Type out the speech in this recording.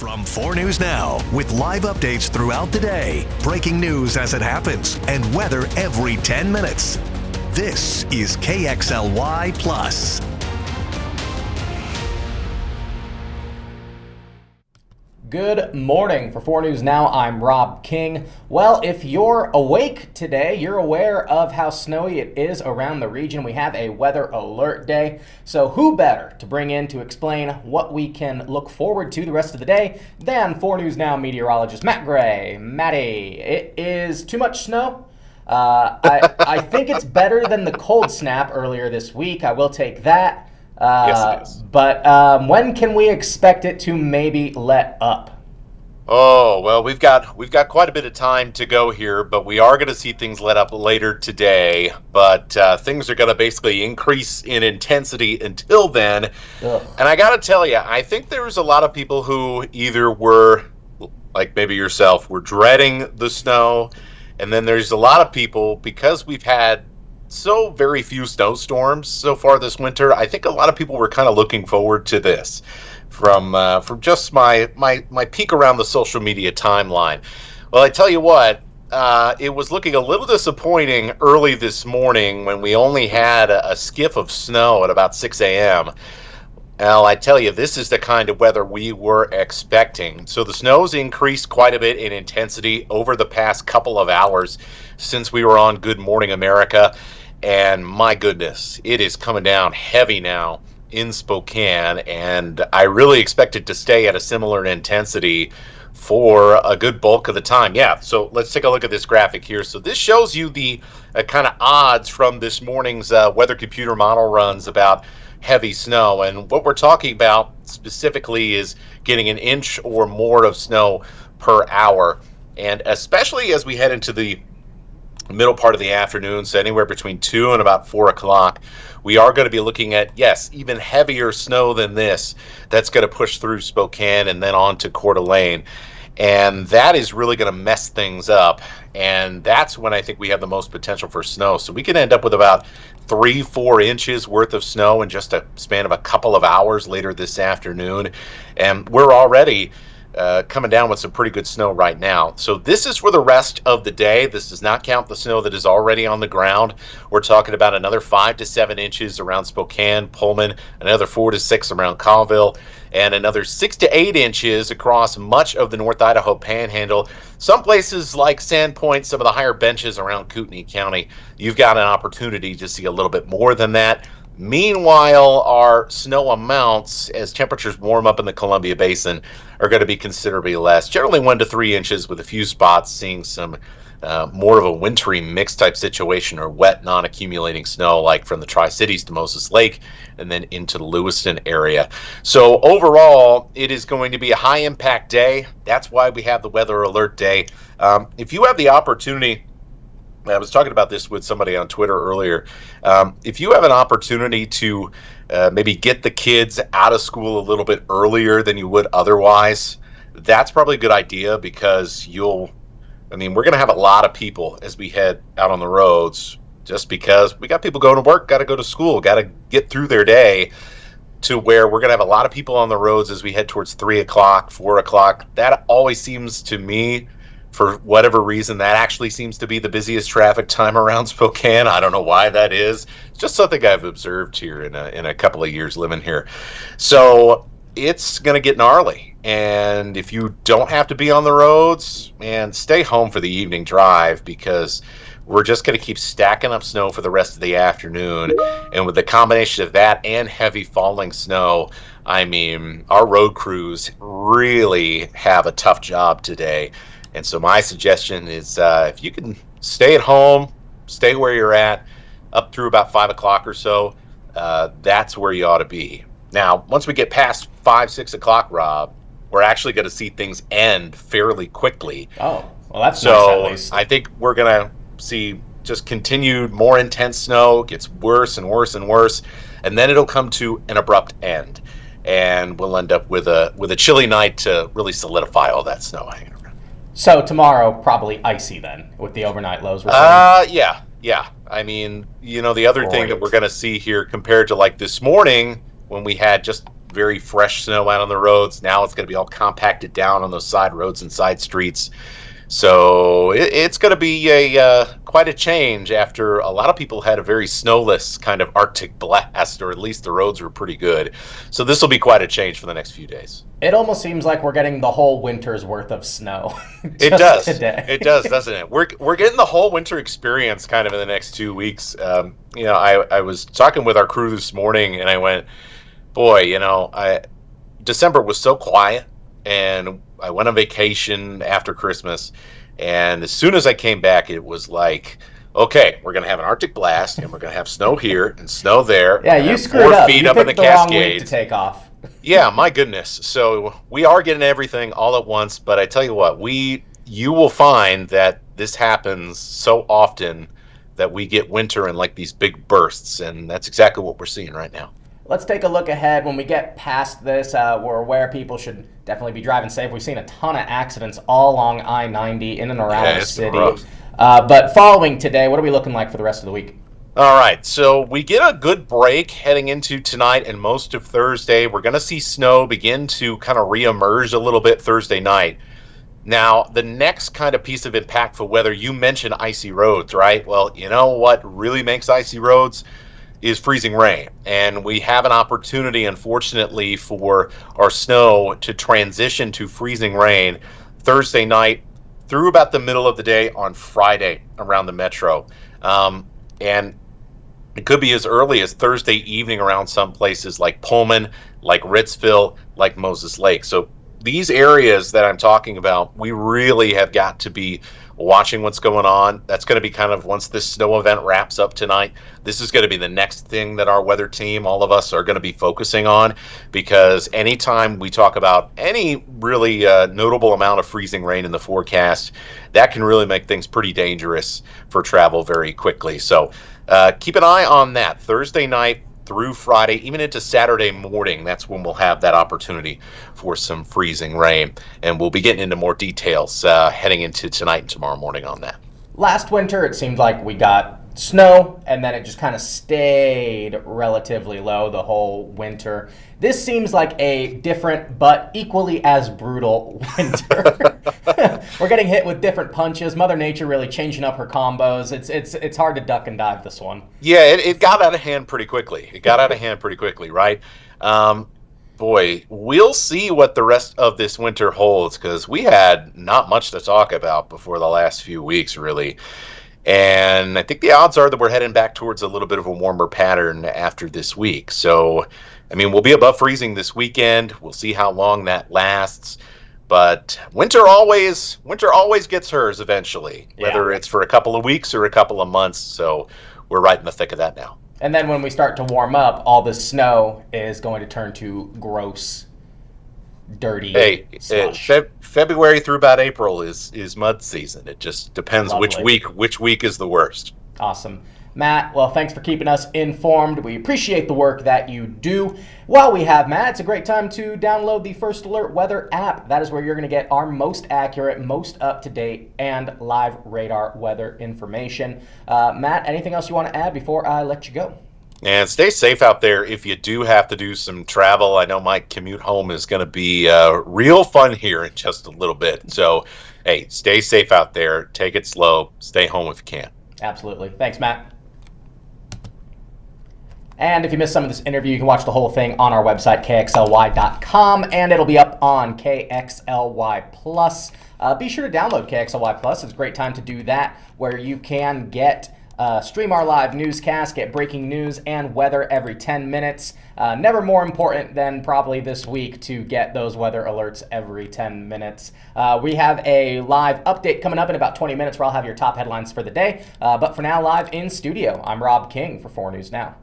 From 4 News Now, with live updates throughout the day, breaking news as it happens, and weather every 10 minutes. This is KXLY Plus. Good morning. For 4 News Now, I'm Rob King. Well, if you're awake today, you're aware of how snowy it is around the region. We have a weather alert day. So who better to bring in to explain what we can look forward to the rest of the day than 4 News Now meteorologist Matt Gray. Matty, it is too much snow. I think it's better than the cold snap earlier this week. I will take that. Yes, it is. But when can we expect it to maybe let up? Oh, well, we've got quite a bit of time to go here, but we are going to see things let up later today. But things are going to basically increase in intensity until then. Ugh. And I got to tell you, I think there's a lot of people who either were, like maybe yourself, were dreading the snow. And then there's a lot of people, because we've had so very few snowstorms so far this winter, I think a lot of people were kind of looking forward to this from just my peek around the social media timeline. Well, I tell you what, it was looking a little disappointing early this morning when we only had a skiff of snow at about 6 a.m. Well, I tell you, this is the kind of weather we were expecting. So the snow's increased quite a bit in intensity over the past couple of hours since we were on Good Morning America. And my goodness, it is coming down heavy now in Spokane, and I really expect it to stay at a similar intensity for a good bulk of the time. Yeah, so let's take a look at this graphic here. So this shows you the kind of odds from this morning's weather computer model runs about heavy snow. And what we're talking about specifically is getting an inch or more of snow per hour. And especially as we head into the middle part of the afternoon, so anywhere between 2 and about 4 o'clock, we are going to be looking at, yes, even heavier snow than this that's going to push through Spokane and then on to Coeur d'Alene. And that is really going to mess things up. And that's when I think we have the most potential for snow. So we can end up with about 3-4 inches worth of snow in just a span of a couple of hours later this afternoon. And we're already coming down with some pretty good snow right now. So this is for the rest of the day. This does not count the snow that is already on the ground. We're talking about another 5 to 7 inches around Spokane, Pullman, another 4 to 6 around Colville, and another 6 to 8 inches across much of the North Idaho Panhandle. Some places like Sandpoint, some of the higher benches around Kootenai County, you've got an opportunity to see a little bit more than that. Meanwhile, our snow amounts, as temperatures warm up in the Columbia Basin, are going to be considerably less. Generally 1 to 3 inches, with a few spots seeing some more of a wintry mix type situation, or wet, non-accumulating snow, like from the Tri-Cities to Moses Lake and then into the Lewiston area. So overall, it is going to be a high impact day. That's why we have the weather alert day. If you have the opportunity, I was talking about this with somebody on Twitter earlier. If you have an opportunity to maybe get the kids out of school a little bit earlier than you would otherwise, that's probably a good idea, because we're going to have a lot of people as we head out on the roads, just because we got people going to work, got to go to school, got to get through their day, to where we're going to have a lot of people on the roads as we head towards 3 o'clock, 4 o'clock. That always seems to me, for whatever reason, that actually seems to be the busiest traffic time around Spokane. I don't know why that is. It's just something I've observed here in a couple of years living here. So it's going to get gnarly. And if you don't have to be on the roads, man, stay home for the evening drive, because we're just going to keep stacking up snow for the rest of the afternoon. And with the combination of that and heavy falling snow, I mean, our road crews really have a tough job today. And so my suggestion is, if you can stay at home, stay where you're at, up through about 5 o'clock or so, that's where you ought to be. Now, once we get past 5, 6 o'clock, Rob, we're actually going to see things end fairly quickly. Oh, well, that's nice, at least. So I think we're going to see just continued more intense snow. It gets worse and worse and worse, and then it'll come to an abrupt end. And we'll end up with a chilly night to really solidify all that snow hanging around. So tomorrow, probably icy then, with the overnight lows. Yeah. I mean, the other thing that we're going to see here, compared to like this morning when we had just very fresh snow out on the roads. Now it's going to be all compacted down on those side roads and side streets. So it's going to be quite a change after a lot of people had a very snowless kind of Arctic blast, or at least the roads were pretty good. So this will be quite a change for the next few days. It almost seems like we're getting the whole winter's worth of snow. It does. Today. It does, doesn't it? We're getting the whole winter experience kind of in the next 2 weeks. I was talking with our crew this morning, and I went, boy, December was so quiet, and I went on vacation after Christmas, and as soon as I came back, it was like, okay, we're going to have an Arctic blast, and we're going to have snow here and snow there. Yeah, you screwed up. You picked the wrong week to take off. Yeah, my goodness. So we are getting everything all at once, but I tell you what, you will find that this happens so often that we get winter in like these big bursts, and that's exactly what we're seeing right now. Let's take a look ahead. When we get past this, we're aware people should definitely be driving safe. We've seen a ton of accidents all along I-90 in and around the city. But following today, what are we looking like for the rest of the week? All right, so we get a good break heading into tonight and most of Thursday. We're going to see snow begin to kind of reemerge a little bit Thursday night. Now, the next kind of piece of impactful weather, you mentioned icy roads, right? Well, you know what really makes icy roads is freezing rain. And we have an opportunity, unfortunately, for our snow to transition to freezing rain Thursday night through about the middle of the day on Friday around the metro. And it could be as early as Thursday evening around some places like Pullman, like Ritzville, like Moses Lake. So these areas that I'm talking about, we really have got to be watching what's going on. That's going to be kind of, once this snow event wraps up tonight, this is going to be the next thing that our weather team, all of us, are going to be focusing on, because anytime we talk about any really notable amount of freezing rain in the forecast, that can really make things pretty dangerous for travel very quickly. So keep an eye on that Thursday night through Friday, even into Saturday morning. That's when we'll have that opportunity for some freezing rain, and we'll be getting into more details heading into tonight and tomorrow morning on that. Last winter, it seemed like we got snow, and then it just kind of stayed relatively low the whole winter. This seems like a different but equally as brutal winter. We're getting hit with different punches. Mother Nature really changing up her combos. It's hard to duck and dive this one. Yeah, it got out of hand pretty quickly. Right? Boy, we'll see what the rest of this winter holds, because we had not much to talk about before the last few weeks, really. And I think the odds are that we're heading back towards a little bit of a warmer pattern after this week. So, I mean, we'll be above freezing this weekend. We'll see how long that lasts. But winter always gets hers eventually, whether it's for a couple of weeks or a couple of months. So we're right in the thick of that now. And then when we start to warm up, all the snow is going to turn to gross, dirty slush. February through about April is mud season. It just depends Lovely. which week is the worst. Awesome. Matt, well, thanks for keeping us informed. We appreciate the work that you do. While we have Matt, it's a great time to download the First Alert Weather app. That is where you're going to get our most accurate, most up-to-date, and live radar weather information. Matt, anything else you want to add before I let you go? And stay safe out there if you do have to do some travel. I know my commute home is going to be real fun here in just a little bit. So, hey, stay safe out there. Take it slow. Stay home if you can. Absolutely. Thanks, Matt. And if you missed some of this interview, you can watch the whole thing on our website, kxly.com, and it'll be up on KXLY Plus. Be sure to download KXLY Plus. It's a great time to do that, where you can get stream our live newscast, get breaking news and weather every 10 minutes. Never more important than probably this week to get those weather alerts every 10 minutes. We have a live update coming up in about 20 minutes where I'll have your top headlines for the day. But for now, live in studio, I'm Rob King for 4 News Now.